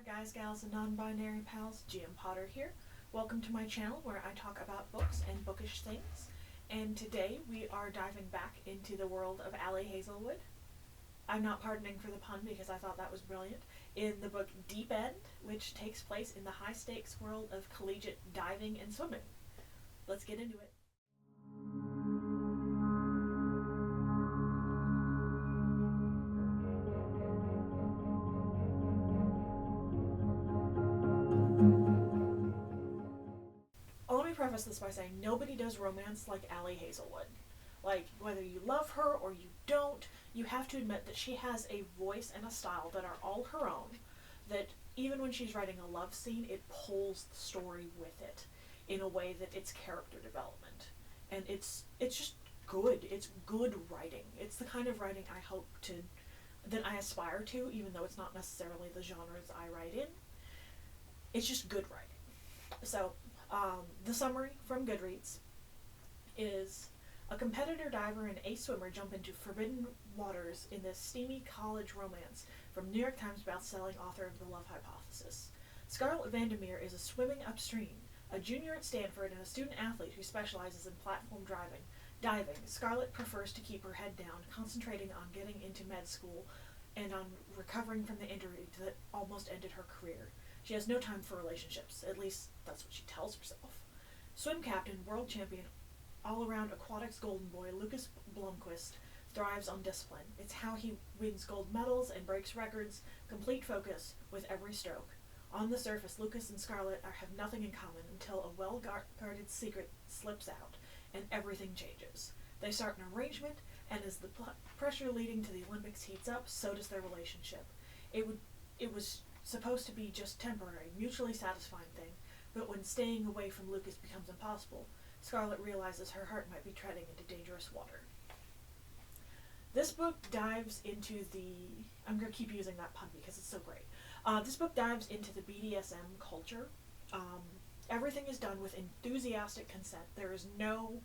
guys, gals, and non-binary pals, GM Potter here. Welcome to my channel where I talk about books and bookish things. And today we are diving back into the world of Allie Hazelwood. I'm not pardoning for the pun because I thought that was brilliant. In the book Deep End, which takes place in the high-stakes world of collegiate diving and swimming. Let's get into it. Let me preface this by saying nobody does romance like Allie Hazelwood. Like, whether you love her or you don't, you have to admit that she has a voice and a style that are all her own, that even when she's writing a love scene, it pulls the story with it in a way that it's character development. And it's just good. It's good writing. It's the kind of writing that I aspire to, even though it's not necessarily the genres I write in. It's just good writing. So, the summary from Goodreads is: a competitor diver and a swimmer jump into forbidden waters in this steamy college romance from New York Times bestselling author of The Love Hypothesis. Scarlett Vandermeer is a swimming upstream, a junior at Stanford and a student athlete who specializes in platform diving. Scarlett prefers to keep her head down, concentrating on getting into med school and on recovering from the injury that almost ended her career. She has no time for relationships, at least that's what she tells herself. Swim captain, world champion, all-around aquatics golden boy Lucas Blomquist thrives on discipline. It's how he wins gold medals and breaks records, complete focus with every stroke. On the surface, Lucas and Scarlett have nothing in common until a well-guarded secret slips out, and everything changes. They start an arrangement, and as the pressure leading to the Olympics heats up, so does their relationship. It was supposed to be just temporary, mutually satisfying thing, but when staying away from Lucas becomes impossible, Scarlett realizes her heart might be treading into dangerous water. This book dives into I'm going to keep using that pun because it's so great. This book dives into the BDSM culture. Everything is done with enthusiastic consent. There is no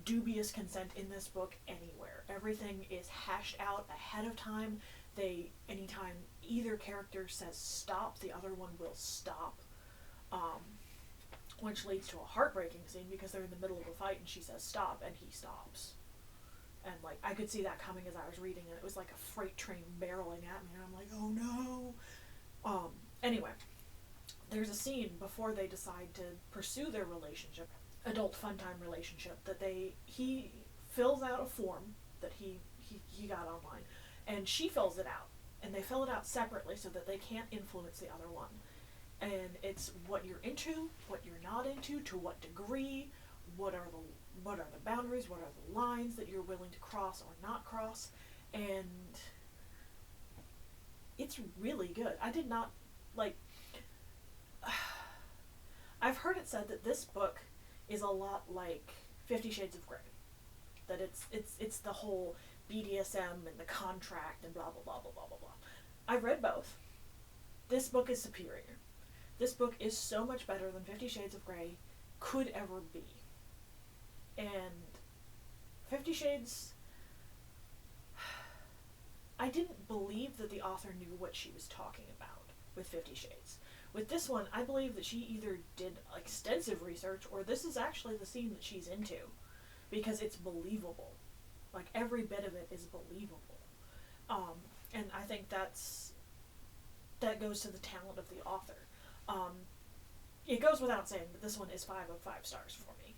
dubious consent in this book anywhere. Everything is hashed out ahead of time. Anytime either character says stop, the other one will stop. Which leads to a heartbreaking scene because they're in the middle of a fight and she says stop and he stops. And I could see that coming as I was reading it. It was like a freight train barreling at me and I'm like, oh no. Anyway, there's a scene before they decide to pursue their relationship, adult fun time relationship, that he fills out a form that he got online, and she fills it out, and they fill it out separately so that they can't influence the other one. And it's what you're into, what you're not into, to what degree, what are the boundaries, what are the lines that you're willing to cross or not cross, and it's really good. I did not I've heard it said that this book is a lot like 50 Shades of Grey. That it's the whole BDSM and the contract and blah blah blah blah blah blah blah. I've read both. This book is superior. This book is so much better than 50 Shades of Grey could ever be. And 50 Shades, I didn't believe that the author knew what she was talking about with 50 Shades. With this one, I believe that she either did extensive research or this is actually the scene that she's into, because it's believable. Every bit of it is believable. And I think that goes to the talent of the author. It goes without saying that this one is 5 of 5 stars for me.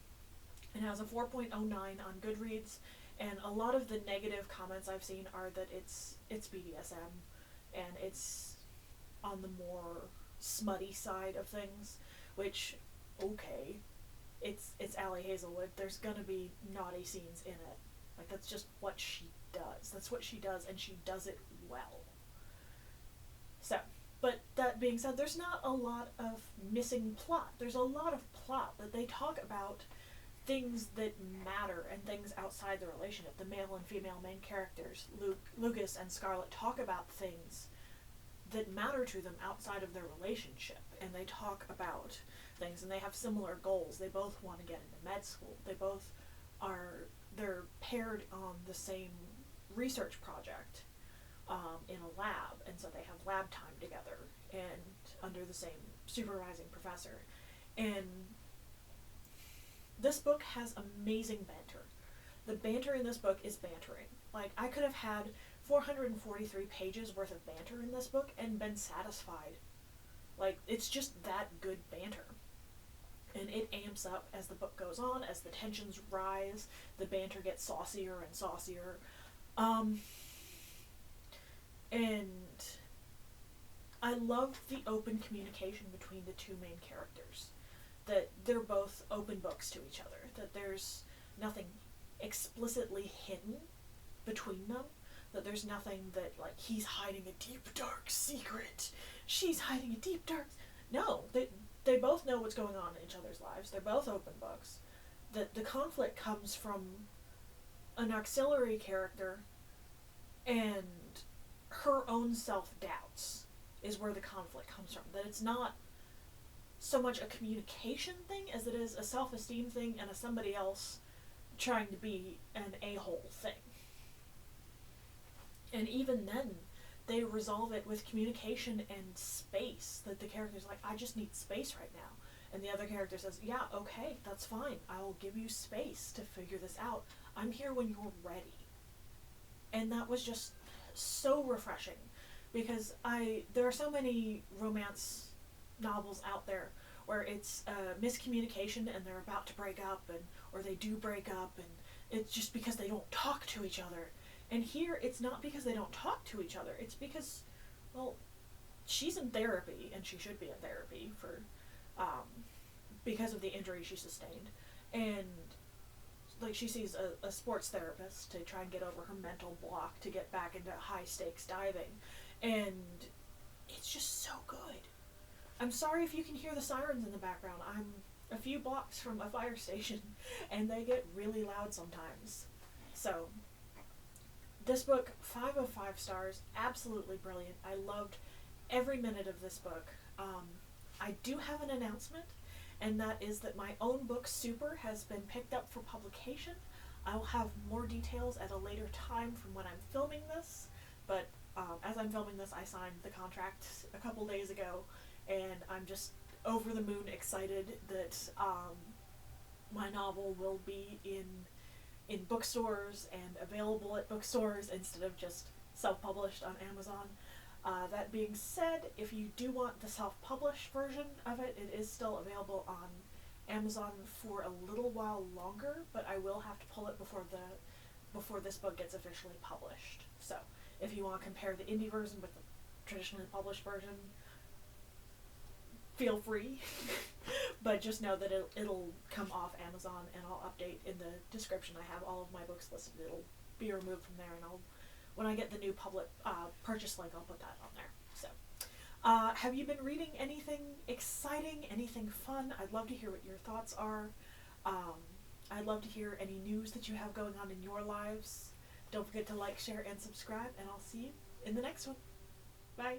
It has a 4.09 on Goodreads, and a lot of the negative comments I've seen are that it's BDSM, and it's on the more smutty side of things, which, okay, it's Allie Hazelwood. There's gonna be naughty scenes in it. That's just what she does. That's what she does, and she does it well. So, but that being said, there's not a lot of missing plot. There's a lot of plot that they talk about things that matter and things outside the relationship. The male and female main characters, Lucas and Scarlett, talk about things that matter to them outside of their relationship, and they talk about things, and they have similar goals. They both want to get into med school. They're paired on the same research project in a lab, and so they have lab time together, and under the same supervising professor. And this book has amazing banter. The banter in this book is bantering. Like, I could have had 443 pages worth of banter in this book and been satisfied. Like, it's just that good banter. And it amps up as the book goes on, as the tensions rise, the banter gets saucier and saucier. And I love the open communication between the two main characters. That they're both open books to each other. That there's nothing explicitly hidden between them. That there's nothing that, like, he's hiding a deep, dark secret. She's hiding a deep, dark... No, they both know what's going on in each other's lives. They're both open books. The conflict comes from an auxiliary character and her own self-doubts is where the conflict comes from. That it's not so much a communication thing as it is a self-esteem thing and a somebody else trying to be an a-hole thing. And even then, they resolve it with communication and space. That the character's like, I just need space right now. And the other character says, yeah, okay, that's fine. I'll give you space to figure this out. I'm here when you're ready. And that was just so refreshing. Because there are so many romance novels out there where it's miscommunication and they're about to break up, or they do break up, and it's just because they don't talk to each other. And here, it's not because they don't talk to each other. It's because, well, she's in therapy, and she should be in therapy because of the injury she sustained. And, like, she sees a sports therapist to try and get over her mental block to get back into high-stakes diving. And it's just so good. I'm sorry if you can hear the sirens in the background. I'm a few blocks from a fire station, and they get really loud sometimes. So... this book, 5 of 5 stars, absolutely brilliant. I loved every minute of this book. I do have an announcement, and that is that my own book, Super, has been picked up for publication. I will have more details at a later time from when I'm filming this, but as I'm filming this, I signed the contract a couple days ago, and I'm just over the moon excited that my novel will be in bookstores and available at bookstores instead of just self-published on Amazon. That being said, if you do want the self-published version of it, it is still available on Amazon for a little while longer, but I will have to pull it before this book gets officially published. So, if you want to compare the indie version with the traditionally published version, feel free. But just know that it'll come off Amazon, and I'll update in the description. I have all of my books listed. It'll be removed from there, and when I get the new public purchase link, I'll put that on there. So, have you been reading anything exciting, anything fun? I'd love to hear what your thoughts are. I'd love to hear any news that you have going on in your lives. Don't forget to like, share, and subscribe, and I'll see you in the next one. Bye.